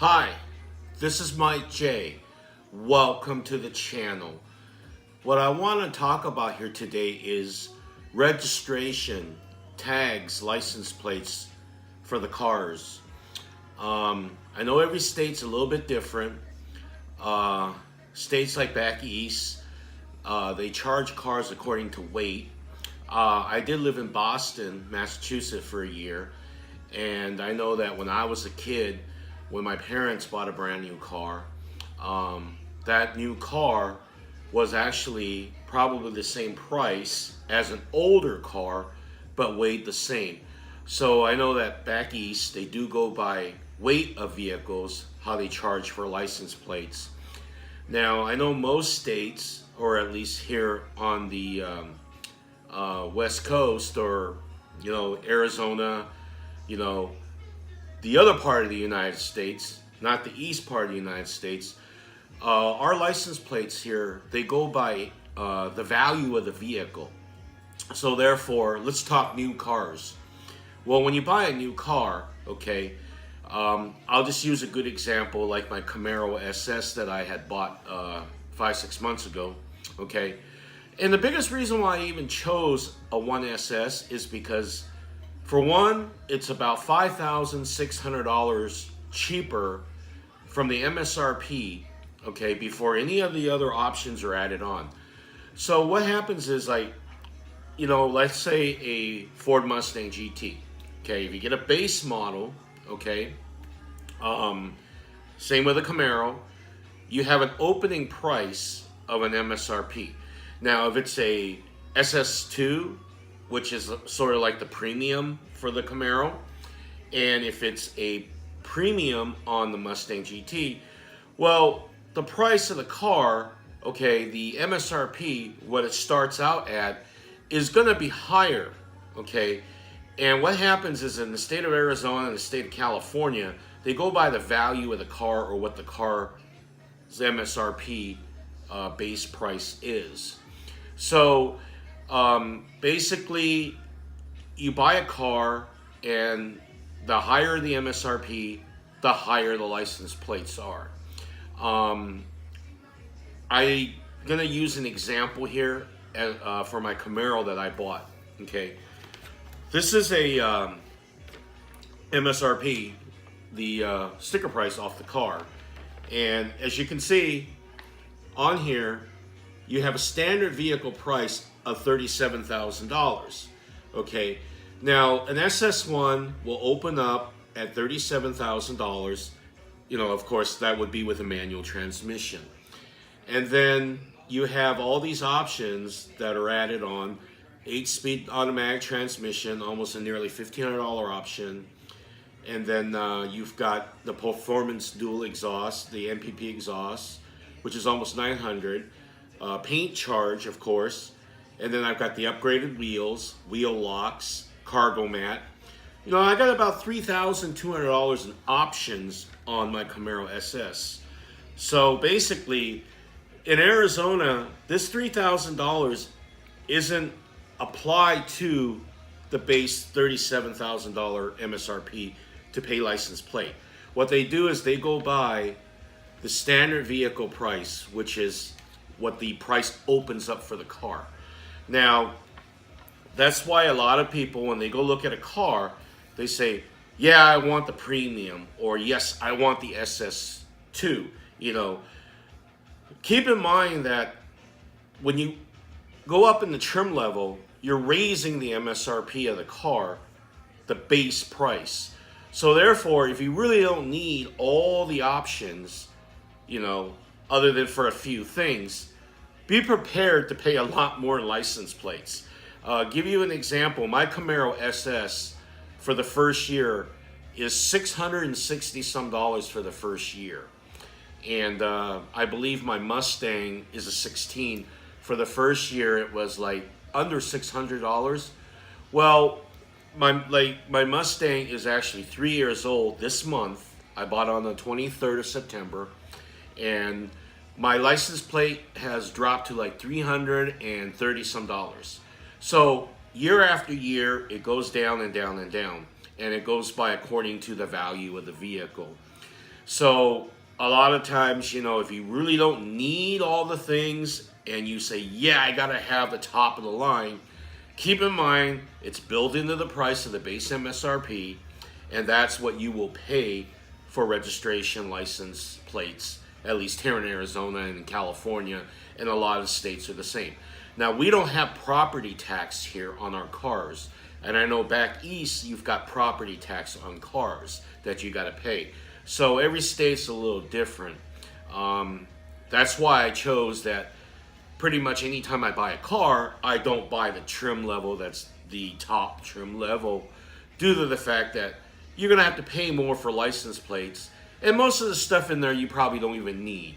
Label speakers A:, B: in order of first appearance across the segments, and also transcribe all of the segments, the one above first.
A: Hi, this is Mike J. Welcome to the channel. What I want to talk about here today is registration, tags, license plates for the cars. I know every state's a little bit different. States like back east, they charge cars according to weight. I did live in Boston, Massachusetts for a year, and I know that when I was a kid, when my parents bought a brand new car, that new car was actually probably the same price as an older car, but weighed the same. So I know that back east, they do go by weight of vehicles, how they charge for license plates. Now, I know most states, or at least here on the West Coast, or Arizona, the other part of the United States, not the east part of the United States, our license plates here, they go by the value of the vehicle. So therefore, let's talk new cars. Well, when you buy a new car, okay, I'll just use a good example like my Camaro SS that I had bought 5-6 months ago, okay. And the biggest reason why I even chose a 1SS is because, for one, it's about $5,600 cheaper from the MSRP, okay, before any of the other options are added on. So what happens is, let's say a Ford Mustang GT, okay, if you get a base model, okay, same with a Camaro, you have an opening price of an MSRP. Now, if it's a SS2, which is sort of like the premium for the Camaro, and if it's a premium on the Mustang GT, well, the price of the car, okay, the MSRP, what it starts out at, is going to be higher, okay? And what happens is, in the state of Arizona and the state of California, they go by the value of the car, or what the car's MSRP base price is. So basically, you buy a car, and the higher the MSRP, the higher the license plates are. I'm gonna use an example here for my Camaro that I bought. Okay, this is a MSRP, the sticker price off the car, and as you can see on here, you have a standard vehicle price of $37,000. Okay, now an SS1 will open up at $37,000. Of course, that would be with a manual transmission. And then you have all these options that are added on: 8-speed automatic transmission, almost a nearly $1,500 option. And then you've got the performance dual exhaust, the MPP exhaust, which is almost $900. Paint charge, of course. And then I've got the upgraded wheels, wheel locks, cargo mat. I got about $3,200 in options on my Camaro SS. So basically, in Arizona, this $3,000 isn't applied to the base $37,000 MSRP to pay license plate. What they do is they go by the standard vehicle price, which is what the price opens up for the car. Now, that's why a lot of people, when they go look at a car, they say, yeah, I want the premium, or yes, I want the SS2. Keep in mind that when you go up in the trim level, you're raising the MSRP of the car, the base price. So therefore, if you really don't need all the options, other than for a few things, be prepared to pay a lot more in license plates. Give you an example, my Camaro SS for the first year is $660 some for the first year. And I believe my Mustang is a 16. For the first year, it was like under $600. Well, my Mustang is actually 3 years old this month. I bought it on the 23rd of September. And my license plate has dropped to like $330 some. So year after year, it goes down and down and down. And it goes by according to the value of the vehicle. So a lot of times, if you really don't need all the things and you say, yeah, I gotta have the top of the line, keep in mind it's built into the price of the base MSRP, and that's what you will pay for registration, license plates, at least here in Arizona and in California, and a lot of states are the same. Now, we don't have property tax here on our cars, and I know back east you've got property tax on cars that you got to pay. So every state's a little different. That's why I chose that pretty much anytime I buy a car, I don't buy the trim level that's the top trim level, due to the fact that you're going to have to pay more for license plates. And most of the stuff in there you probably don't even need.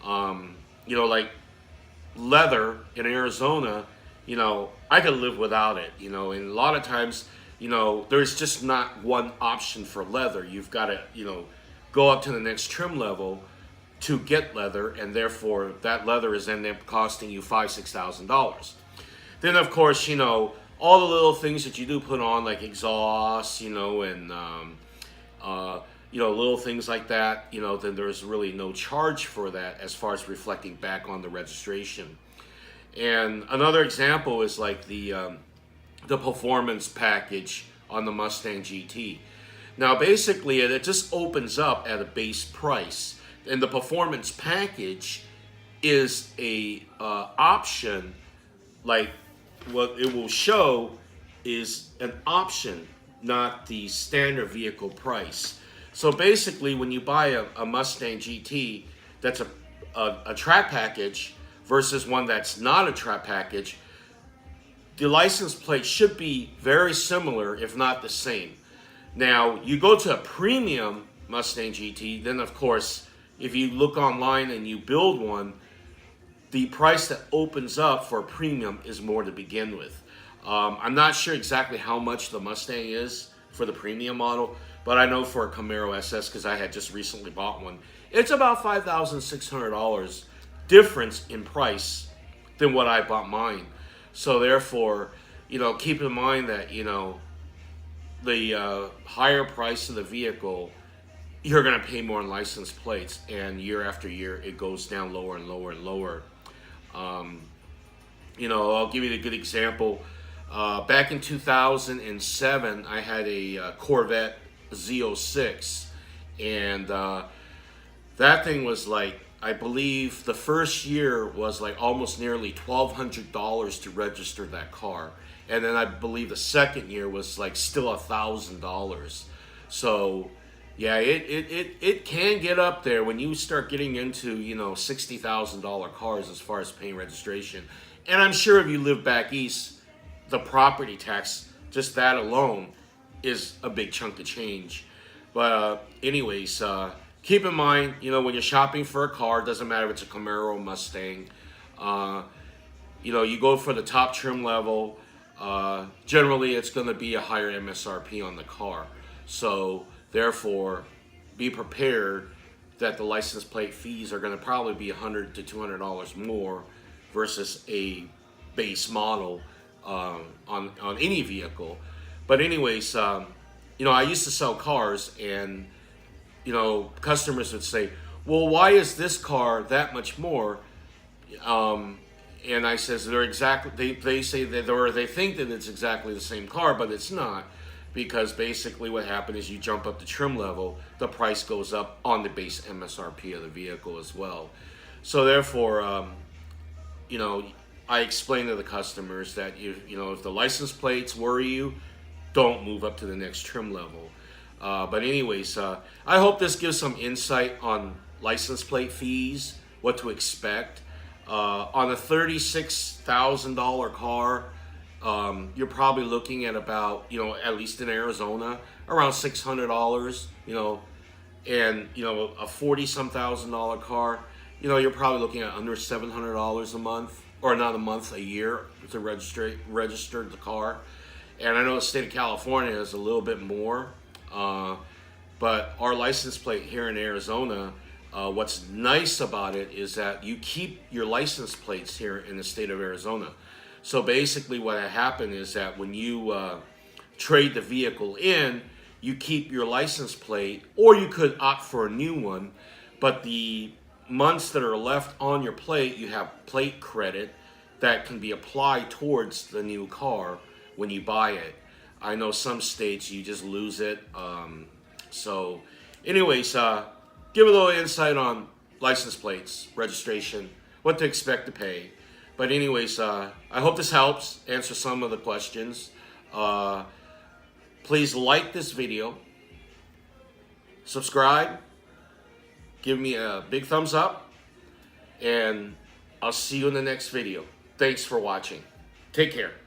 A: Like leather in Arizona, I could live without it, and a lot of times, there's just not one option for leather. You've got to, go up to the next trim level to get leather, and therefore that leather is then costing you $5,000-$6,000. Then of course, all the little things that you do put on, like exhaust, and little things like that, then there's really no charge for that as far as reflecting back on the registration. And another example is like the performance package on the Mustang GT. Now basically it just opens up at a base price, and the performance package is a option. Like what it will show is an option, not the standard vehicle price. So basically when you buy a Mustang GT that's a track package versus one that's not a track package, the license plate should be very similar, if not the same. Now, you go to a premium Mustang GT, then of course, if you look online and you build one, the price that opens up for a premium is more to begin with. I'm not sure exactly how much the Mustang is for the premium model, but I know for a Camaro SS, because I had just recently bought one, it's about $5,600 difference in price than what I bought mine. So therefore, keep in mind that, the higher price of the vehicle, you're going to pay more in license plates, and year after year it goes down lower and lower and lower. I'll give you a good example. Back in 2007, I had a Corvette Z06, and that thing was like, I believe the first year was like almost nearly $1,200 to register that car. And then I believe the second year was like still $1,000. So yeah, it can get up there when you start getting into, $60,000 cars as far as paying registration. And I'm sure if you live back east, the property tax, just that alone, is a big chunk of change. But anyways, keep in mind, when you're shopping for a car, it doesn't matter if it's a Camaro or Mustang, you go for the top trim level. Generally it's going to be a higher MSRP on the car. So therefore, be prepared that the license plate fees are going to probably be $100 to $200 more versus a base model on any vehicle. But anyways, I used to sell cars, and customers would say, well, why is this car that much more? And I says they're exactly, they say that, or they think that it's exactly the same car, but it's not, because basically what happened is you jump up the trim level, the price goes up on the base MSRP of the vehicle as well. So therefore, I explain to the customers that if the license plates worry you, don't move up to the next trim level. But anyways, I hope this gives some insight on license plate fees, what to expect. On a $36,000 car, you're probably looking at about, at least in Arizona, around $600, and, a 40-some thousand dollar car, you're probably looking at under $700 a month, or not a month, a year to register the car. And I know the state of California is a little bit more, but our license plate here in Arizona, what's nice about it is that you keep your license plates here in the state of Arizona. So basically what happened is that when you trade the vehicle in, you keep your license plate, or you could opt for a new one, but the months that are left on your plate, you have plate credit that can be applied towards the new car when you buy it. I know some states you just lose it. So anyways, give a little insight on license plates, registration, what to expect to pay. But anyways, I hope this helps answer some of the questions. Please like this video, subscribe, give me a big thumbs up, and I'll see you in the next video. Thanks for watching. Take care.